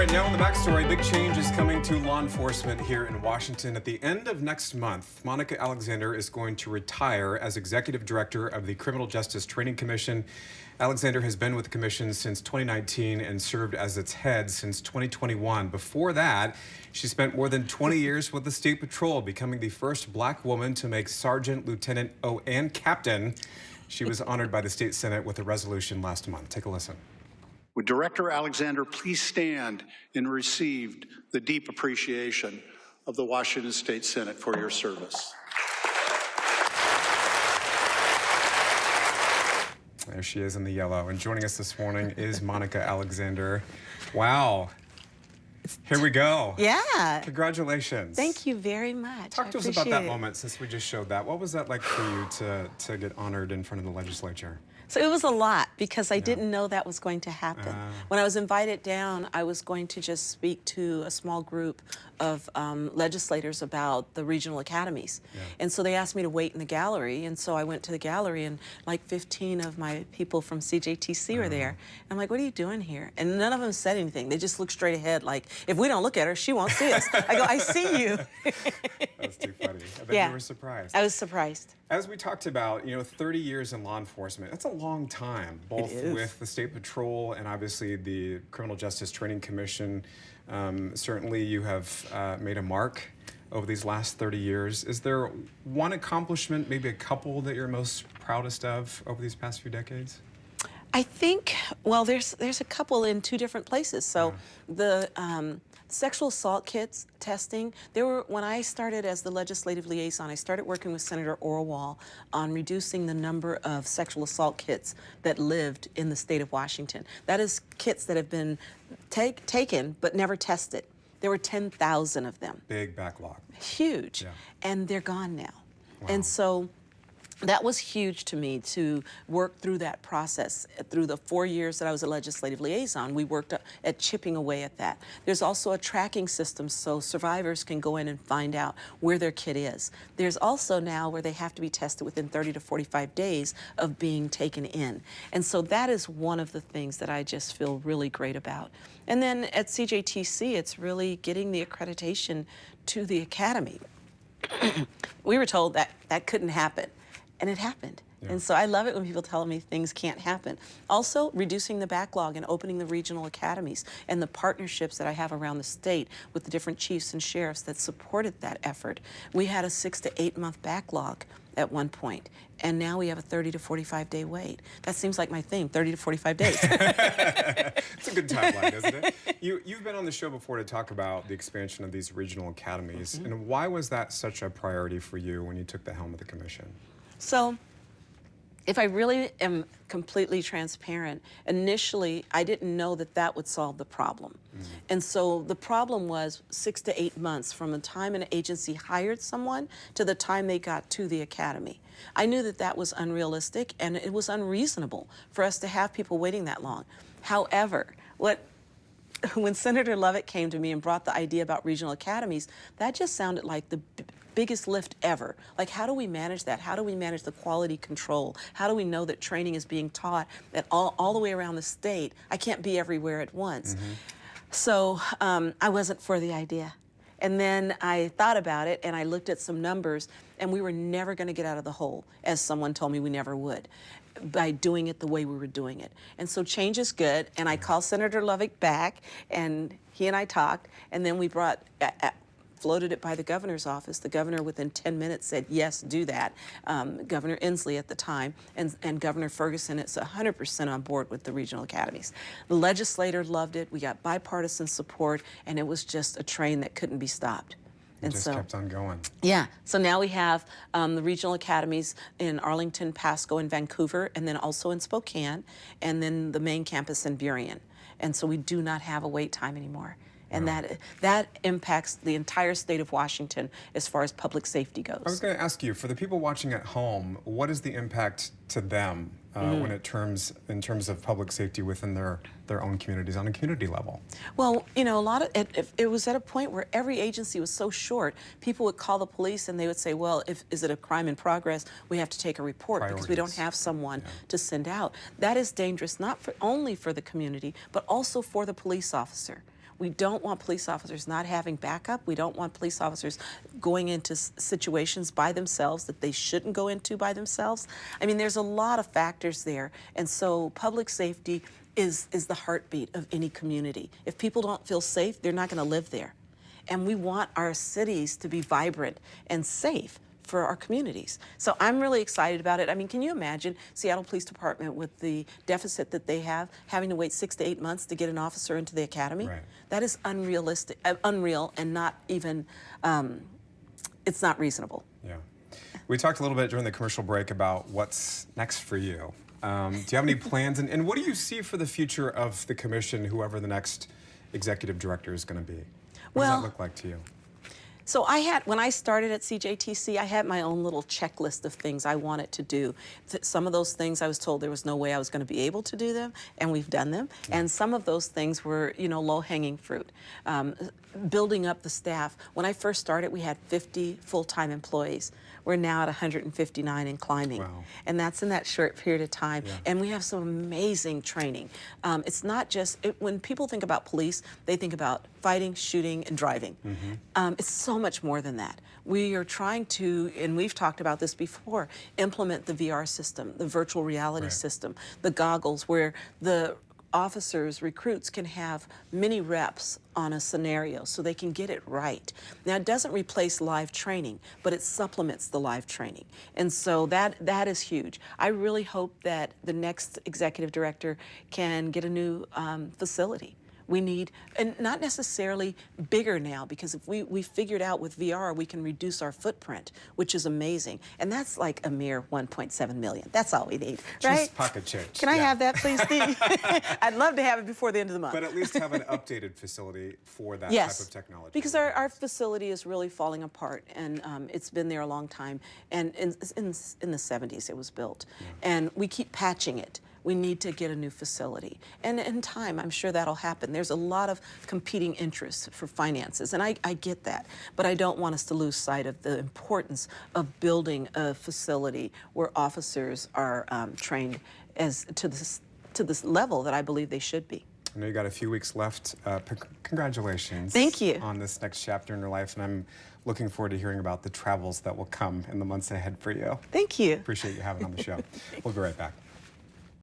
right, now in the backstory, big change is coming to law enforcement here in Washington. At the end of next month, Monica Alexander is going to retire as Executive Director of the Criminal Justice Training Commission. Alexander has been with the commission since 2019 and served as its head since 2021. Before that, she spent more than 20 years with the State Patrol, becoming the first black woman to make sergeant, lieutenant, and captain. She was honored by the State Senate with a resolution last month. Take a listen. Would Director Alexander please stand and receive the deep appreciation of the Washington State Senate for your service. There she is in the yellow. And joining us this morning is Monica Alexander. Wow. Here we go. Yeah. Congratulations. Thank you very much. Talk to us about that moment since we just showed that. What was that like for you to get honored in front of the legislature? So it was a lot because I didn't know that was going to happen. When I was invited down, I was going to just speak to a small group of legislators about the regional academies. And so they asked me to wait in the gallery, and so I went to the gallery, and like 15 of my people from CJTC were there. And I'm like, what are you doing here? And none of them said anything. They just looked straight ahead like, if we don't look at her, she won't see us. I go, I see you. That's too funny. I bet you were surprised. I was surprised. As we talked about, 30 years in law enforcement, that's a long time, both with the State Patrol and obviously the Criminal Justice Training Commission. Certainly you have made a mark over these last 30 years. Is there one accomplishment, maybe a couple, that you're most proudest of over these past few decades? I think, well, there's a couple in two different places. So the sexual assault kits testing, when I started as the legislative liaison, I started working with Senator Orwell on reducing the number of sexual assault kits that lived in the state of Washington. That is kits that have been taken but never tested. There were 10,000 of them. Big backlog. Huge. Yeah. And they're gone now. Wow. And so that was huge to me to work through that process. Through the 4 years that I was a legislative liaison, we worked at chipping away at that. There's also a tracking system so survivors can go in and find out where their kid is. There's also now where they have to be tested within 30 to 45 days of being taken in. And so that is one of the things that I just feel really great about. And then at CJTC, it's really getting the accreditation to the academy. We were told that that couldn't happen. And it happened. And so I love it when people tell me things can't happen. Also, reducing the backlog and opening the regional academies and the partnerships that I have around the state with the different chiefs and sheriffs that supported that effort. We had a 6 to 8 month backlog at one point, and now we have a 30 to 45 day wait. That seems like my theme, 30 to 45 days. It's a good timeline, isn't it? You've been on the show before to talk about the expansion of these regional academies, and why was that such a priority for you when you took the helm of the commission? So, if I really am completely transparent, initially I didn't know that that would solve the problem. And so the problem was 6 to 8 months from the time an agency hired someone to the time they got to the academy. I knew that that was unrealistic and it was unreasonable for us to have people waiting that long. However, when Senator Lovett came to me and brought the idea about regional academies, that just sounded like the biggest lift ever. Like, how do we manage that? How do we manage the quality control? How do we know that training is being taught at all the way around the state? I can't be everywhere at once. So I wasn't for the idea. And then I thought about it and I looked at some numbers, and we were never going to get out of the hole, as someone told me we never would, by doing it the way we were doing it. And so change is good, and I called Senator Lovett back, and he and I talked, and then we floated it by the governor's office. The governor within 10 minutes said, yes, do that. Governor Inslee at the time, and Governor Ferguson is 100% on board with the regional academies. The legislator loved it. We got bipartisan support, and it was just a train that couldn't be stopped. It just kept on going. Yeah, so now we have the regional academies in Arlington, Pasco, and Vancouver, and then also in Spokane, and then the main campus in Burien. And so we do not have a wait time anymore. And that impacts the entire state of Washington as far as public safety goes. I was going to ask you, for the people watching at home, what is the impact to them in terms of public safety within their own communities on a community level? Well, it was at a point where every agency was so short, people would call the police and they would say, well, is it a crime in progress? We have to take a report because we don't have someone to send out. That is dangerous, not only for the community, but also for the police officer. We don't want police officers not having backup. We don't want police officers going into situations by themselves that they shouldn't go into by themselves. I mean, there's a lot of factors there. And so public safety is the heartbeat of any community. If people don't feel safe, they're not going to live there. And we want our cities to be vibrant and safe for our communities. So I'm really excited about it. I mean, can you imagine Seattle Police Department with the deficit that they have, having to wait 6 to 8 months to get an officer into the academy? Right. That is unrealistic, unreal, and not even, it's not reasonable. Yeah. We talked a little bit during the commercial break about what's next for you. Do you have any plans, and what do you see for the future of the commission, whoever the next executive director is going to be? What does that look like to you? So when I started at CJTC, I had my own little checklist of things I wanted to do. Some of those things I was told there was no way I was going to be able to do them, and we've done them. And some of those things were, low-hanging fruit. Building up the staff. When I first started, we had 50 full-time employees. We're now at 159 and climbing. Wow. And that's in that short period of time. Yeah. And we have some amazing training. It's not just, when people think about police, they think about fighting, shooting, and driving. It's so much more than that. We are trying to, and we've talked about this before, implement the VR system, the virtual reality system, the goggles where the officers, recruits can have mini reps on a scenario so they can get it right. Now, it doesn't replace live training, but it supplements the live training. And so that is huge. I really hope that the next executive director can get a new facility. We need, and not necessarily bigger now, because if we figured out with VR we can reduce our footprint, which is amazing. And that's like a mere 1.7 million. That's all we need, right? Just pocket change. Can I have that, please, Steve? I'd love to have it before the end of the month. But at least have an updated facility for that Yes, type of technology. because our facility is really falling apart, and it's been there a long time. And in the 70s it was built. And we keep patching it. We need to get a new facility. And in time, I'm sure that'll happen. There's a lot of competing interests for finances, and I get that. But I don't want us to lose sight of the importance of building a facility where officers are trained to this level that I believe they should be. I know you got a few weeks left. Congratulations. Thank you. On this next chapter in your life, and I'm looking forward to hearing about the travels that will come in the months ahead for you. Thank you. Appreciate you having on the show. We'll be right back.